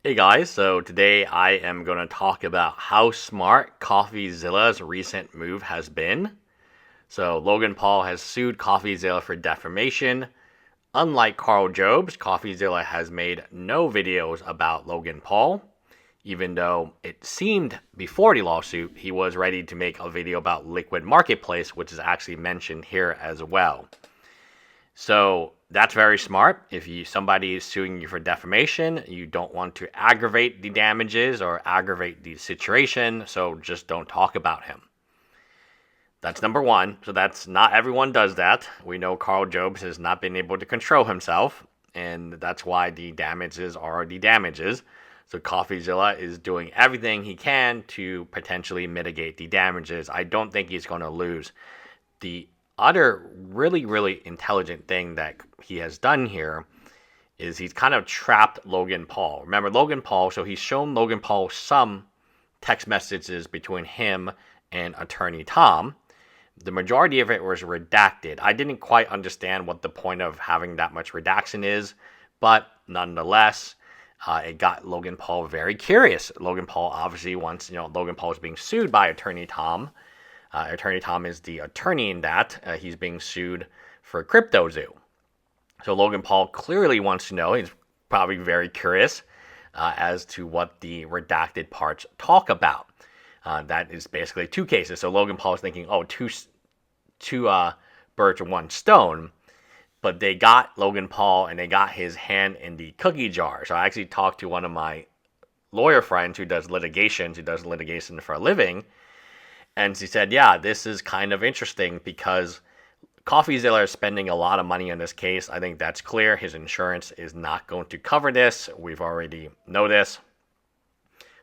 Hey guys, so today I am going to talk about how smart CoffeeZilla's recent move has been. So Logan Paul has sued CoffeeZilla for defamation. Unlike Carl Jobs, CoffeeZilla has made no videos about Logan Paul, even though it seemed before the lawsuit he was ready to make a video about Liquid Marketplace, which is actually mentioned here as well. So that's very smart. If somebody is suing you for defamation, you don't want to aggravate the damages or aggravate the situation, so just don't talk about him. That's number one. So that's not everyone does that. We know Carl Jobs has not been able to control himself, and that's why the damages are the damages. So CoffeeZilla is doing everything he can to potentially mitigate the damages. I don't think he's going to lose. The other really intelligent thing that he has done here is he's kind of trapped Logan Paul. Remember Logan Paul, so he's shown Logan Paul some text messages between him and attorney Tom. The majority of it was redacted. I didn't quite understand what the point of having that much redaction is, but nonetheless, it got Logan Paul very curious. Logan Paul obviously wants, Logan Paul is being sued by attorney Tom. Attorney Tom is the attorney in that. He's being sued for CryptoZoo. So Logan Paul clearly wants to know, he's probably very curious as to what the redacted parts talk about. That is basically two cases. So Logan Paul is thinking, two birds with one stone. But they got Logan Paul and they got his hand in the cookie jar. So I actually talked to one of my lawyer friends who does litigation for a living. And she said, yeah, this is kind of interesting because CoffeeZilla is spending a lot of money on this case. I think that's clear. His insurance is not going to cover this. We've already know this.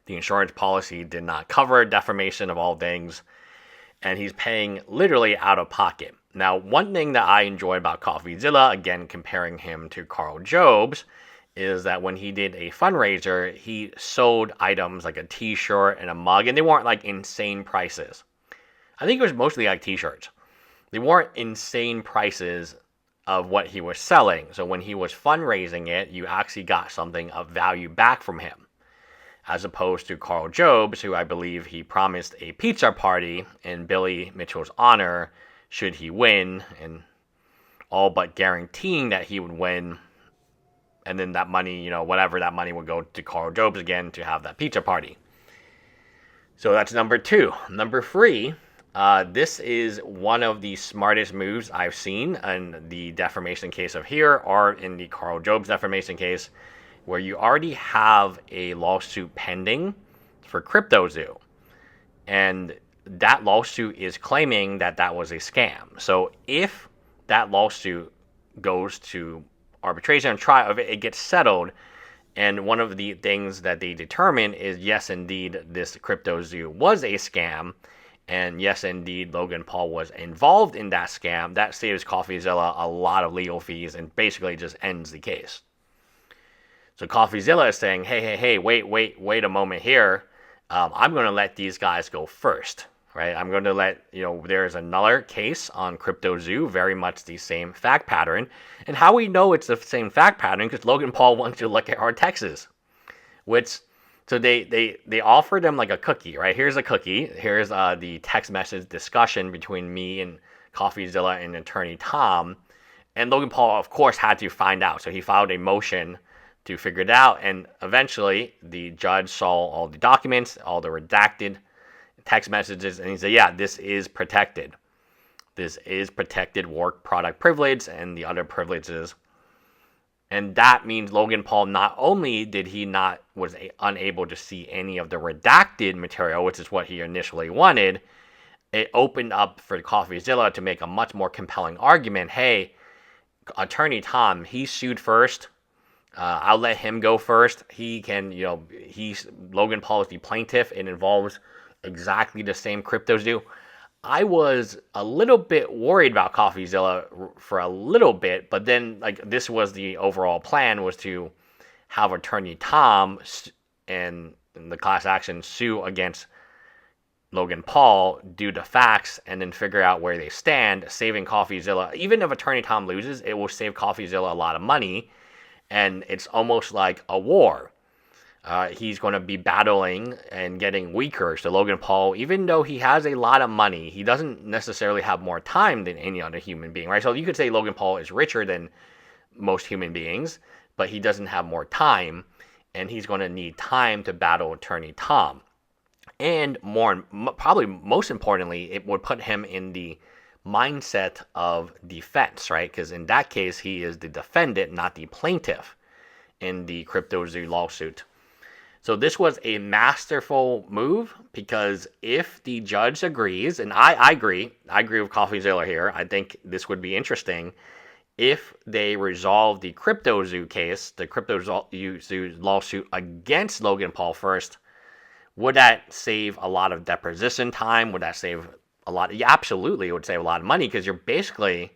The insurance policy did not cover defamation of all things. And he's paying literally out of pocket. Now, one thing that I enjoy about CoffeeZilla, again, comparing him to Carl Jobs, is that when he did a fundraiser, he sold items like a t-shirt and a mug, and they weren't like insane prices. I think it was mostly like t-shirts. They weren't insane prices of what he was selling. So when he was fundraising it, you actually got something of value back from him. As opposed to Carl Jobs, who I believe he promised a pizza party in Billy Mitchell's honor should he win, and all but guaranteeing that he would win. And then that money, whatever that money would go to Carl Jobs again to have that pizza party. So that's number two. Number three, this is one of the smartest moves I've seen in the defamation case of here or in the Carl Jobs defamation case, where you already have a lawsuit pending for CryptoZoo. And that lawsuit is claiming that that was a scam. So if that lawsuit goes to arbitration and trial, if it gets settled, and one of the things that they determine is yes, indeed, this CryptoZoo was a scam, and yes, indeed, Logan Paul was involved in that scam, that saves CoffeeZilla a lot of legal fees and basically just ends the case. So CoffeeZilla is saying, hey, wait a moment here. I'm going to let these guys go first. Right, I'm going to let, there's another case on CryptoZoo, very much the same fact pattern. And how we know it's the same fact pattern, because Logan Paul wants to look at our texts. So they offer them like a cookie, right? Here's a cookie. Here's the text message discussion between me and CoffeeZilla and attorney Tom. And Logan Paul, of course, had to find out. So he filed a motion to figure it out. And eventually, the judge saw all the documents, all the redacted text messages, and he said, yeah, this is protected. This is protected work product privilege and the other privileges. And that means Logan Paul, not only was unable to see any of the redacted material, which is what he initially wanted, it opened up for CoffeeZilla to make a much more compelling argument. Hey, attorney Tom, he sued first. I'll let him go first. He can, Logan Paul is the plaintiff. It involves exactly the same CryptoZoo. I was a little bit worried about CoffeeZilla for a little bit, but then this was the overall plan, was to have attorney Tom and the class action sue against Logan Paul, do the facts, and then figure out where they stand, saving CoffeeZilla. Even if attorney Tom loses, it will save CoffeeZilla a lot of money, and it's almost like a war. he's going to be battling and getting weaker. So Logan Paul, even though he has a lot of money, he doesn't necessarily have more time than any other human being, right? So you could say Logan Paul is richer than most human beings, but he doesn't have more time, and he's going to need time to battle Attorney Tom. And probably most importantly, it would put him in the mindset of defense, right? Because in that case, he is the defendant, not the plaintiff in the CryptoZoo lawsuit. So this was a masterful move, because if the judge agrees, and I agree with CoffeeZilla here, I think this would be interesting. If they resolve the CryptoZoo case, the CryptoZoo lawsuit against Logan Paul first, would that save a lot of deposition time? Would that save a lot? Yeah, absolutely, it would save a lot of money, because you're basically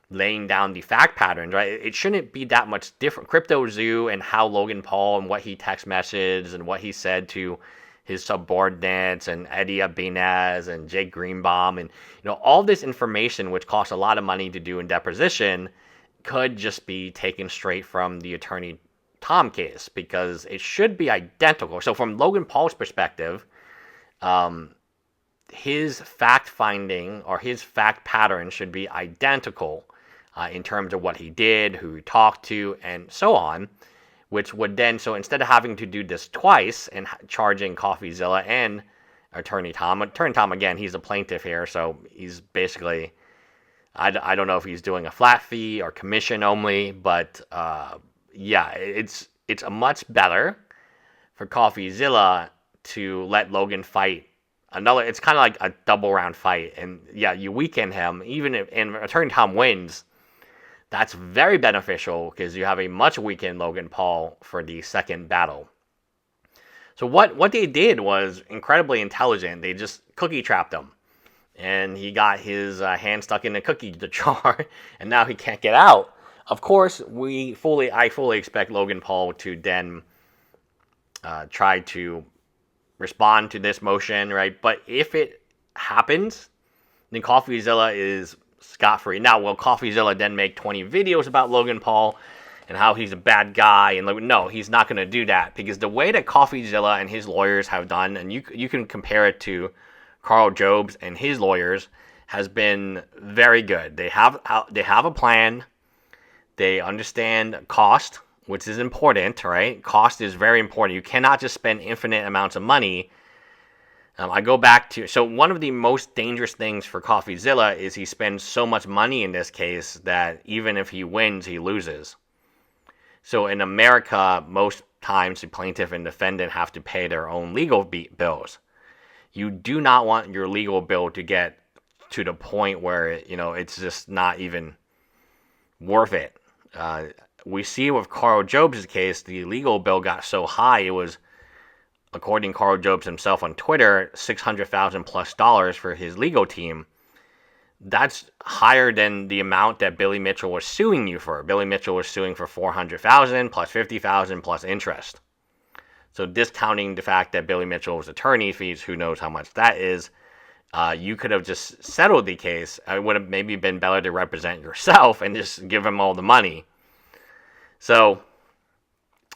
laying down the fact patterns, right? It shouldn't be that much different. CryptoZoo and how Logan Paul and what he text messaged and what he said to his subordinates and Eddie Abinez and Jake Greenbaum, and all this information, which costs a lot of money to do in deposition, could just be taken straight from the Attorney Tom case, because it should be identical. So from Logan Paul's perspective, his fact finding or his fact pattern should be identical in terms of what he did, who he talked to, and so on, which would then, so instead of having to do this twice and charging CoffeeZilla and Attorney Tom, again, he's a plaintiff here, so he's basically, I don't know if he's doing a flat fee or commission only, but yeah, it's a much better for CoffeeZilla to let Logan fight another. It's kind of like a double round fight, and yeah, you weaken him. Even if and Attorney Tom wins, that's very beneficial, because you have a much weakened Logan Paul for the second battle. So what they did was incredibly intelligent. They just cookie trapped him, and he got his hand stuck in the cookie jar, and now he can't get out. Of course, I fully expect Logan Paul to then try to respond to this motion, right? But if it happens, then CoffeeZilla is scot-free. Now, will CoffeeZilla then make 20 videos about Logan Paul and how he's a bad guy? And no, he's not going to do that, because the way that CoffeeZilla and his lawyers have done, and you can compare it to Carl Jobs and his lawyers, has been very good. They have a plan. They understand cost, which is important, right? Cost is very important. You cannot just spend infinite amounts of money. I go back to, so one of the most dangerous things for CoffeeZilla is he spends so much money in this case that even if he wins, he loses. So in America, most times the plaintiff and defendant have to pay their own legal bills. You do not want your legal bill to get to the point where it's just not even worth it. We see with Carl Jobs' case, the legal bill got so high, it was, according to Carl Jobs himself on Twitter, $600,000+ for his legal team. That's higher than the amount that Billy Mitchell was suing you for. Billy Mitchell was suing for $400,000 plus $50,000 plus interest. So discounting the fact that Billy Mitchell's attorney fees, who knows how much that is, you could have just settled the case. It would have maybe been better to represent yourself and just give him all the money. So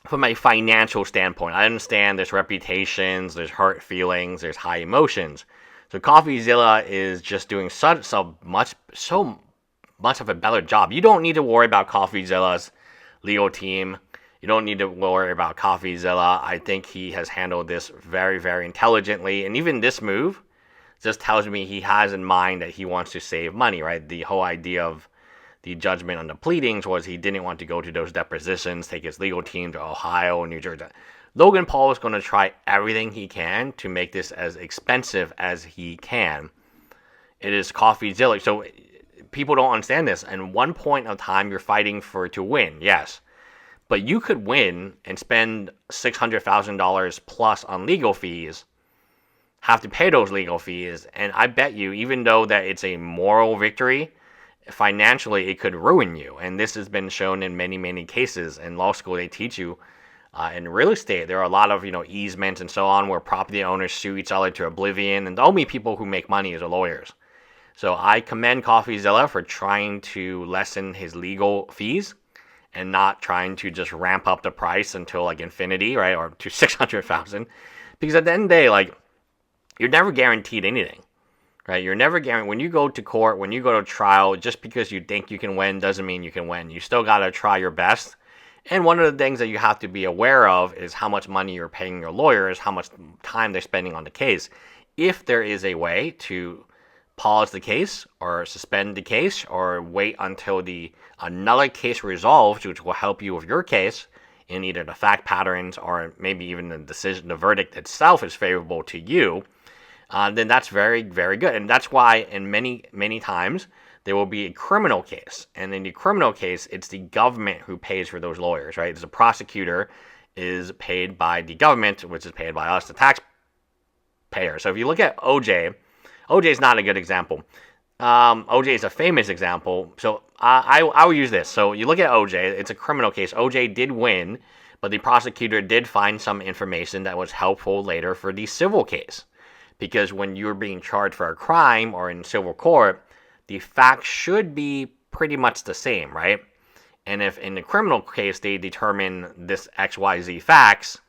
from a financial standpoint, I understand there's reputations, there's hurt feelings, there's high emotions. So CoffeeZilla is just doing so much of a better job. You don't need to worry about CoffeeZilla's legal team. You don't need to worry about CoffeeZilla. I think he has handled this very, very intelligently. And even this move just tells me he has in mind that he wants to save money, right? The whole idea of the judgment on the pleadings was he didn't want to go to those depositions, take his legal team to Ohio and New Jersey. Logan Paul is going to try everything he can to make this as expensive as he can. It is CoffeeZilla. So people don't understand this. And one point of time, you're fighting to win, yes. But you could win and spend $600,000 plus on legal fees, have to pay those legal fees, and I bet you, even though that it's a moral victory, financially it could ruin you. And this has been shown in many, many cases. In law school, they teach you in real estate, there are a lot of easements and so on where property owners sue each other to oblivion, and the only people who make money are the lawyers. So I commend CoffeeZilla for trying to lessen his legal fees and not trying to just ramp up the price until like infinity, right? Or to 600,000. Because at the end of the day, like, you're never guaranteed anything, right? You're never guaranteed. When you go to court, when you go to trial, just because you think you can win doesn't mean you can win. You still got to try your best. And one of the things that you have to be aware of is how much money you're paying your lawyers, how much time they're spending on the case. If there is a way to pause the case or suspend the case or wait until another case resolves, which will help you with your case in either the fact patterns or maybe even the verdict itself is favorable to you, then that's very, very good. And that's why in many, many times there will be a criminal case. And in the criminal case, it's the government who pays for those lawyers, right? The prosecutor is paid by the government, which is paid by us, the taxpayer. So if you look at OJ is not a good example. OJ is a famous example. So I will use this. So you look at OJ, it's a criminal case. OJ did win, but the prosecutor did find some information that was helpful later for the civil case. Because when you're being charged for a crime or in civil court, the facts should be pretty much the same, right? And if in the criminal case they determine this XYZ facts,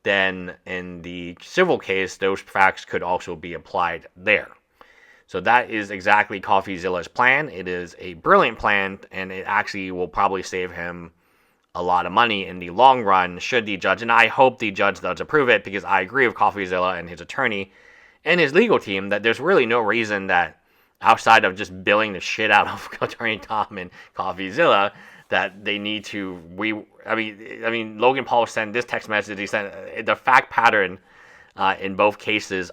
then in the civil case, those facts could also be applied there. So that is exactly CoffeeZilla's plan. It is a brilliant plan, and it actually will probably save him a lot of money in the long run, should the judge, and I hope the judge does approve it, because I agree with CoffeeZilla and his attorney and his legal team that there's really no reason that, outside of just billing the shit out of Attorney Tom and CoffeeZilla, that they need to I mean Logan Paul sent this text message. He sent the fact pattern in both cases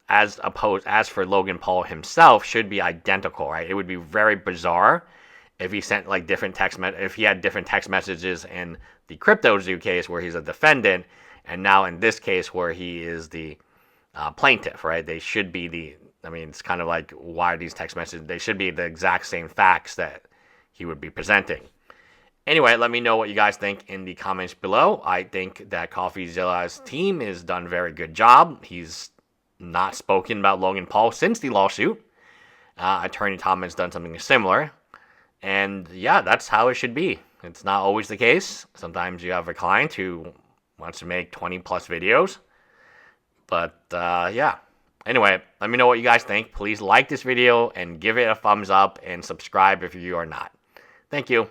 as for Logan Paul himself should be identical, right? It would be very bizarre if he sent like if he had different text messages in the CryptoZoo case where he's a defendant, and now in this case where he is the plaintiff, right? They should be it's kind of like, why are these text messages? They should be the exact same facts that he would be presenting. Anyway, let me know what you guys think in the comments below. I think that CoffeeZilla's team has done a very good job. He's not spoken about Logan Paul since the lawsuit. Attorney Tom has done something similar. And yeah, that's how it should be. It's not always the case. Sometimes you have a client who wants to make 20 plus videos. But yeah. Anyway, let me know what you guys think. Please like this video and give it a thumbs up and subscribe if you are not. Thank you.